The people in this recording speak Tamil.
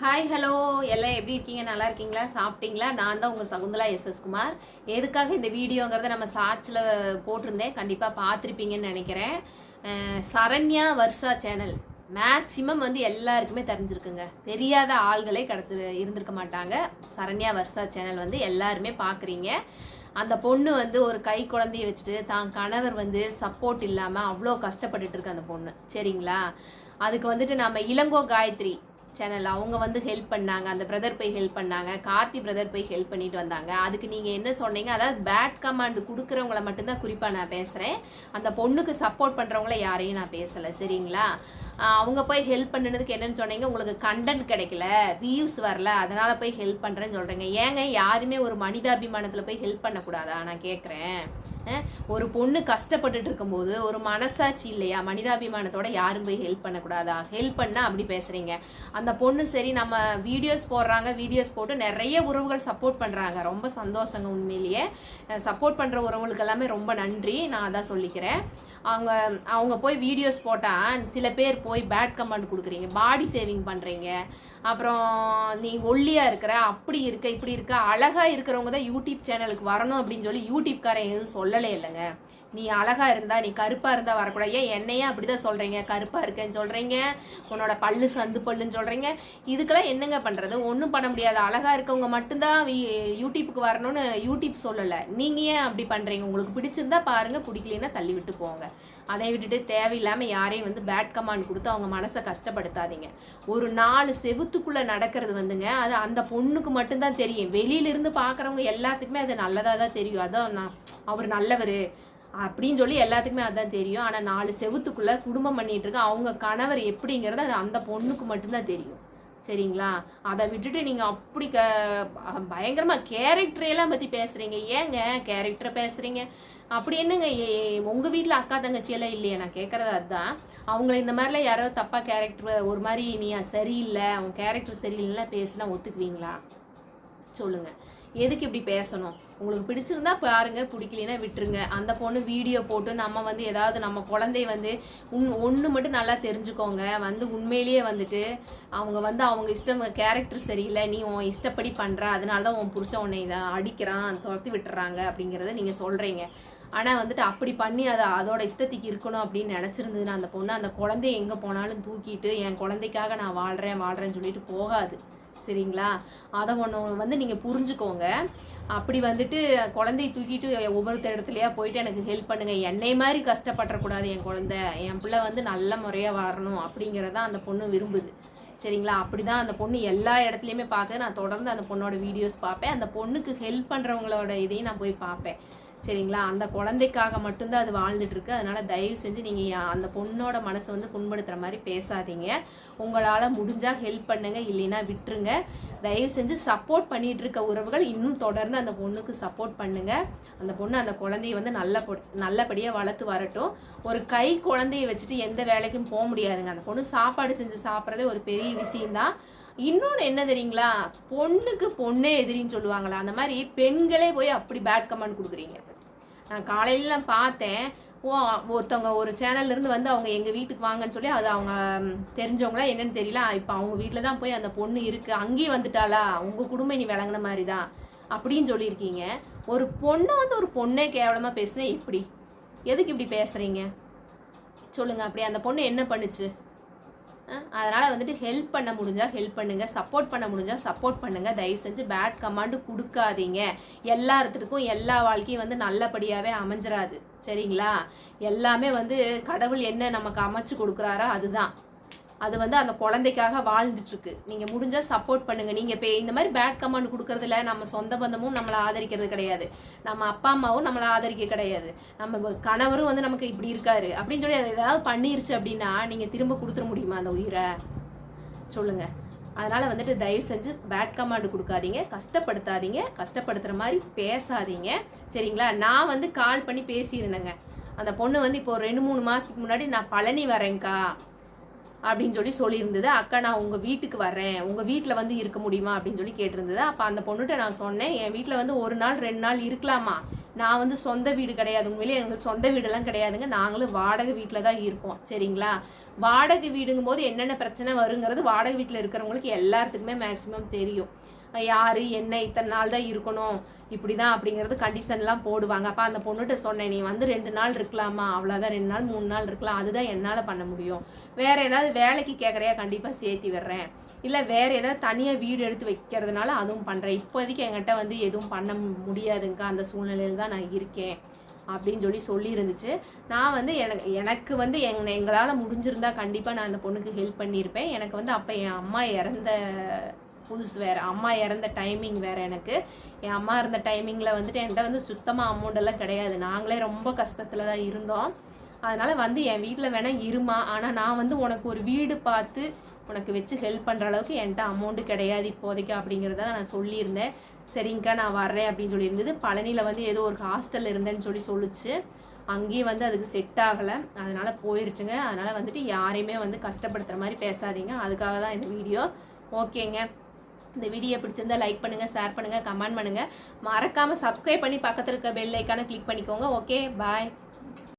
ஹாய் ஹலோ எல்லாம் எப்படி இருக்கீங்க? நல்லா இருக்கீங்களா? சாப்பிட்டீங்களா? நான் தான் உங்கள் சகுந்தலா எஸ்எஸ் குமார். எதுக்காக இந்த வீடியோங்கிறத நம்ம ஷார்ட்ஸில் போட்டிருந்தேன், கண்டிப்பாக பார்த்துருப்பீங்கன்னு நினைக்கிறேன். சரண்யா வர்ஷா சேனல் மேக்சிமம் வந்து எல்லாருக்குமே தெரிஞ்சிருக்குங்க. தெரியாத ஆள்களே இருந்திருக்க மாட்டாங்க. சரண்யா வர்ஷா சேனல் வந்து எல்லாருமே பார்க்குறீங்க. அந்த பொண்ணு வந்து ஒரு கை குழந்தைய வச்சுட்டு தான் கணவர் வந்து சப்போர்ட் இல்லாமல் அவ்வளோ கஷ்டப்பட்டுட்டு இருக்கு அந்த பொண்ணு. சரிங்களா? அதுக்கு வந்துட்டு நம்ம இளங்கோ காயத்ரி சேனல் அவங்க வந்து ஹெல்ப் பண்ணாங்க. அந்த பிரதர் போய் ஹெல்ப் பண்ணாங்க. கார்த்தி பிரதர் போய் ஹெல்ப் பண்ணிட்டு வந்தாங்க. அதுக்கு நீங்கள் என்ன சொன்னீங்க? அதாவது பேட் கமாண்ட் கொடுக்குறவங்கள மட்டும்தான் குறிப்பாக நான் பேசுகிறேன். அந்த பொண்ணுக்கு சப்போர்ட் பண்ணுறவங்கள யாரையும் நான் பேசலை. சரிங்களா? அவங்க போய் ஹெல்ப் பண்ணினதுக்கு என்னன்னு சொன்னீங்க? உங்களுக்கு கண்டென்ட் கிடைக்கல, வியூஸ் வரல, அதனால் போய் ஹெல்ப் பண்ணுறேன்னு சொல்கிறீங்க. ஏங்க யாருமே ஒரு மனிதாபிமானத்தில் போய் ஹெல்ப் பண்ணக்கூடாதா? நான் கேட்குறேன். ஒரு பொண்ணு கஷ்டப்பட்டுட்டு இருக்கும்போது ஒரு மனசாட்சி இல்லையா? மனிதாபிமானத்தோட யாரும் போய் ஹெல்ப் பண்ணக்கூடாதா? ஹெல்ப் பண்ணால் அப்படி பேசுகிறீங்க. அந்த பொண்ணு சரி நம்ம வீடியோஸ் போடுறாங்க, வீடியோஸ் போட்டு நிறைய உறவுகள் சப்போர்ட் பண்ணுறாங்க. ரொம்ப சந்தோஷங்க. உண்மையிலேயே சப்போர்ட் பண்ணுற உறவுகளுக்கு எல்லாமே ரொம்ப நன்றி. நான் அதான் சொல்லிக்கிறேன். அவங்க போய் வீடியோஸ் போட்டால் சில பேர் போய் பேட் கமெண்ட் கொடுக்குறீங்க, பாடி சேவிங் பண்ணுறீங்க, அப்புறம் நீ ஒல்லியாக இருக்கிற, அப்படி இருக்க, இப்படி இருக்க, அழகாக இருக்கிறவங்க தான் யூடியூப் சேனலுக்கு வரணும் அப்படின்னு சொல்லி யூடியூப்காரன் எதுவும் சொல்லலை இல்லைங்க. நீ அழகாக இருந்தா, நீ கருப்பாக இருந்தால் வரக்கூடாது. ஏன் என்னையே அப்படி தான் சொல்கிறீங்க? கருப்பாக இருக்கேன்னு சொல்கிறீங்க, உன்னோட பல்லு சந்து பல்லுன்னு சொல்கிறீங்க. இதுக்கெல்லாம் என்னங்க பண்ணுறது? ஒன்றும் பண்ண முடியாது. அழகாக இருக்கவங்க மட்டும்தான் யூடியூப்புக்கு வரணும்னு யூடியூப் சொல்லலை. நீங்கள் ஏன் அப்படி பண்ணுறீங்க? உங்களுக்கு பிடிச்சிருந்தா பாருங்கள், பிடிக்கலன்னா தள்ளி விட்டு போங்க. அதை விட்டுட்டு தேவையில்லாமல் யாரையும் வந்து பேட் கமாண்ட் கொடுத்து அவங்க மனசை கஷ்டப்படுத்தாதீங்க. ஒரு 4 செவுத்துக்குள்ளே நடக்கிறது வந்துங்க, அது அந்த பொண்ணுக்கு மட்டும்தான் தெரியும். வெளியிலிருந்து பார்க்குறவங்க எல்லாத்துக்குமே அது நல்லதாக தான் தெரியும். அதான் அவர் நல்லவர் அப்படின்னு சொல்லி எல்லாத்துக்குமே அதுதான் தெரியும். ஆனால் 4 செவுத்துக்குள்ளே குடும்பம் பண்ணிட்டு இருக்க அவங்க கணவர் எப்படிங்கிறது அது அந்த பொண்ணுக்கு மட்டும்தான் தெரியும். சரிங்களா? அதை விட்டுட்டு நீங்கள் அப்படி பயங்கரமாக கேரக்டரையெல்லாம் பற்றி பேசுகிறீங்க. ஏங்க கேரக்டரை பேசுகிறீங்க? அப்படி என்னங்க உங்கள் வீட்டில் அக்கா தங்கச்சியெல்லாம் இல்லையா? நான் கேட்குறது அதுதான். அவங்கள இந்த மாதிரிலாம் யாராவது தப்பாக கேரக்டர் ஒரு மாதிரி நீ சரியில்லை, அவங்க கேரக்டர் சரியில்லைன்னா பேசுனா ஒத்துக்குவீங்களா? சொல்லுங்கள். எதுக்கு இப்படி பேசணும்? உங்களுக்கு பிடிச்சிருந்தா பாருங்க, பிடிக்கலனா விட்டுருங்க. அந்த பொண்ணு வீடியோ போட்டு நம்ம வந்து ஏதாவது நம்ம குழந்தைய வந்து ஒன்று மட்டும் நல்லா தெரிஞ்சுக்கோங்க. வந்து உண்மையிலேயே வந்துட்டு அவங்க வந்து அவங்க இஷ்டம், கேரக்டர் சரியில்லை, நீ உன் இஷ்டப்படி பண்ணுற, அதனால தான் உன் புருஷன் உன்னை இதை அடிக்கிறான், துரத்தி விட்டுறாங்க அப்படிங்கிறத நீங்கள் சொல்கிறீங்க. ஆனால் வந்துட்டு அப்படி பண்ணி அதோட இஷ்டத்துக்கு இருக்கணும் அப்படின்னு நினச்சிருந்ததுன்னா அந்த பொண்ணு அந்த குழந்தைய எங்கே போனாலும் தூக்கிட்டு என் குழந்தைக்காக நான் வாழ்கிறேன்னு சொல்லிட்டு போகாது. சரிங்களா? அதை ஒன்று வந்து நீங்கள் புரிஞ்சுக்கோங்க. அப்படி வந்துட்டு குழந்தைய தூக்கிட்டு ஒவ்வொருத்த இடத்துலையா போயிட்டு எனக்கு ஹெல்ப் பண்ணுங்கள், என்னை மாதிரி கஷ்டப்படக்கூடாது, என் குழந்தை, என் பிள்ளை வந்து நல்ல முறையாக வரணும் அப்படிங்கிறதான் அந்த பொண்ணு விரும்புது. சரிங்களா? அப்படி தான் அந்த பொண்ணு எல்லா இடத்துலையுமே பார்க்குது. நான் தொடர்ந்து அந்த பொண்ணோட வீடியோஸ் பார்ப்பேன். அந்த பொண்ணுக்கு ஹெல்ப் பண்ணுறவங்களோட இதையும் நான் போய் பார்ப்பேன். சரிங்களா? அந்த குழந்தைக்காக மட்டும்தான் அது வாழ்ந்துட்டுருக்கு. அதனால் தயவு செஞ்சு நீங்கள் அந்த பொண்ணோட மனசை வந்து புண்படுத்துகிற மாதிரி பேசாதீங்க. உங்களால் முடிஞ்சால் ஹெல்ப் பண்ணுங்கள், இல்லைன்னா விட்டுருங்க. தயவு செஞ்சு சப்போர்ட் பண்ணிகிட்டு இருக்க உறவுகள் இன்னும் தொடர்ந்து அந்த பொண்ணுக்கு சப்போர்ட் பண்ணுங்கள். அந்த பொண்ணு அந்த குழந்தைய வந்து நல்லபடியாக வளர்த்து வரட்டும். ஒரு கை குழந்தைய வச்சுட்டு எந்த வேலைக்கும் போக முடியாதுங்க. அந்த பொண்ணு சாப்பாடு செஞ்சு சாப்பிட்றதே ஒரு பெரிய விஷயம்தான். இன்னொன்று என்ன தெரியுங்களா? பொண்ணுக்கு பொண்ணே எதிரின்னு சொல்லுவாங்களா? அந்த மாதிரி பெண்களே போய் அப்படி பேட் கமெண்ட் கொடுக்குறீங்க. நான் காலையிலாம் பார்த்தேன். ஒருத்தவங்க ஒரு சேனல்லேருந்து வந்து அவங்க எங்கள் வீட்டுக்கு வாங்கன்னு சொல்லி அது அவங்க தெரிஞ்சவங்களா என்னன்னு தெரியல. இப்போ அவங்க வீட்டில் தான் போய் அந்த பொண்ணு இருக்குது, அங்கேயும் வந்துட்டாளா, உங்கள் குடும்பம் நீ விளங்குன மாதிரி தான் அப்படின்னு சொல்லியிருக்கீங்க. ஒரு பொண்ணை வந்து ஒரு பொண்ணே கேவலமாக பேசுனா எப்படி? எதுக்கு இப்படி பேசுகிறீங்க? சொல்லுங்கள். அப்படி அந்த பொண்ணு என்ன பண்ணுச்சு? அதனால் வந்துட்டு ஹெல்ப் பண்ண முடிஞ்சால் ஹெல்ப் பண்ணுங்கள், சப்போர்ட் பண்ண முடிஞ்சால் சப்போர்ட் பண்ணுங்கள். தயவு செஞ்சு பேட் கமாண்டு கொடுக்காதீங்க. எல்லாத்துக்கும் எல்லா வாழ்க்கையும் வந்து நல்லபடியாகவே அமைஞ்சிராது. சரிங்களா? எல்லாமே வந்து கடவுள் என்ன நமக்கு அமைச்சு கொடுக்குறாரோ அதுதான். அது வந்து அந்த குழந்தைக்காக வாழ்ந்துட்டுருக்கு. நீங்கள் முடிஞ்சால் சப்போர்ட் பண்ணுங்கள். நீங்கள் இப்போ இந்த மாதிரி பேட் கமெண்ட் கொடுக்குறதுல நம்ம சொந்த பந்தமும் நம்மளை ஆதரிக்கிறது கிடையாது, நம்ம அப்பா அம்மாவும் நம்மளை ஆதரிக்க கிடையாது, நம்ம கணவரும் வந்து நமக்கு இப்படி இருக்காரு அப்படின்னு சொல்லி அதை ஏதாவது பண்ணிருச்சு அப்படின்னா நீங்கள் திரும்ப கொடுத்துட முடியுமா அந்த உயிரை? சொல்லுங்கள். அதனால் வந்துட்டு தயவு செஞ்சு பேட் கமெண்ட் கொடுக்காதீங்க, கஷ்டப்படுத்தாதீங்க, கஷ்டப்படுத்துகிற மாதிரி பேசாதீங்க. சரிங்களா? நான் வந்து கால் பண்ணி பேசியிருந்தேங்க. அந்த பொண்ணு வந்து இப்போ 2-3 மாதத்துக்கு முன்னாடி நான் பழனி வரேன்க்கா அப்படின்னு சொல்லியிருந்தது. அக்கா நான் உங்கள் வீட்டுக்கு வர்றேன், உங்கள் வீட்டில் வந்து இருக்க முடியுமா அப்படின்னு சொல்லி கேட்டிருந்தது. அப்போ அந்த பொண்ணுகிட்ட நான் சொன்னேன், என் வீட்டில் வந்து 1 நாள் 2 நாள் இருக்கலாமா, நான் வந்து சொந்த வீடு கிடையாது, உண்மையிலேயே எங்களுக்கு சொந்த வீடெல்லாம் கிடையாதுங்க. நாங்களும் வாடகை வீட்டில் தான் இருக்கோம். சரிங்களா? வாடகை வீடுங்கும் போது என்னென்ன பிரச்சனை வருங்கிறது வாடகை வீட்டில் இருக்கிறவங்களுக்கு எல்லாத்துக்குமே மேக்சிமம் தெரியும். யார் என்ன இத்தனை நாள் தான் இருக்கணும், இப்படி தான் அப்படிங்கிறது கண்டிஷன்லாம் போடுவாங்க. அப்போ அந்த பொண்ணுகிட்ட சொன்னேன், நீ வந்து 2 நாள் இருக்கலாமா, அவ்வளோதான், 2 நாள் 3 நாள் இருக்கலாம், அதுதான் என்னால் பண்ண முடியும். வேறு ஏதாவது வேலைக்கு கேட்குறையா கண்டிப்பாக சேர்த்தி விடுறேன், இல்லை வேறு ஏதாவது தனியாக வீடு எடுத்து வைக்கிறதுனால அதுவும் பண்ணுறேன். இப்போதைக்கு என்கிட்ட வந்து எதுவும் பண்ண முடியாதுங்க, அந்த சூழ்நிலையில் தான் நான் இருக்கேன் அப்படின்னு சொல்லி இருந்துச்சு. நான் வந்து எனக்கு வந்து எங்களால் முடிஞ்சிருந்தா கண்டிப்பாக நான் அந்த பொண்ணுக்கு ஹெல்ப் பண்ணியிருப்பேன். எனக்கு வந்து அப்போ என் அம்மா இறந்த புதுசு வேறு, அம்மா இறந்த டைமிங் வேறு. எனக்கு என் அம்மா இருந்த டைமிங்கில் வந்துட்டு என்கிட்ட வந்து சுத்தமாக அமௌண்டெல்லாம் கிடையாது. நாங்களே ரொம்ப கஷ்டத்தில் தான் இருந்தோம். அதனால் வந்து என் வீட்டில் வேணால் இருமா, ஆனால் நான் வந்து உனக்கு ஒரு வீடு பார்த்து உனக்கு வச்சு ஹெல்ப் பண்ணுற அளவுக்கு என்கிட்ட அமௌண்ட்டு கிடையாது இப்போதைக்கு அப்படிங்கிறத நான் சொல்லியிருந்தேன். சரிங்கக்கா நான் வர்றேன் அப்படின்னு சொல்லியிருந்தது. பழனியில் வந்து ஏதோ ஒரு ஹாஸ்டலில் இருந்தேன்னு சொல்லிச்சு. அங்கேயும் வந்து அதுக்கு செட் ஆகலை, அதனால் போயிடுச்சுங்க. அதனால் வந்துட்டு யாரையுமே வந்து கஷ்டப்படுத்துகிற மாதிரி பேசாதீங்க, அதுக்காக தான் இந்த வீடியோ. ஓகேங்க, இந்த வீடியோ பிடிச்சிருந்தா லைக் பண்ணுங்கள், ஷேர் பண்ணுங்கள், கமெண்ட் பண்ணுங்கள். மறக்காமல் சப்ஸ்கிரைப் பண்ணி பக்கத்தில் இருக்க பெல் ஐக்கானை கிளிக் பண்ணிக்கோங்க. ஓகே, பாய்.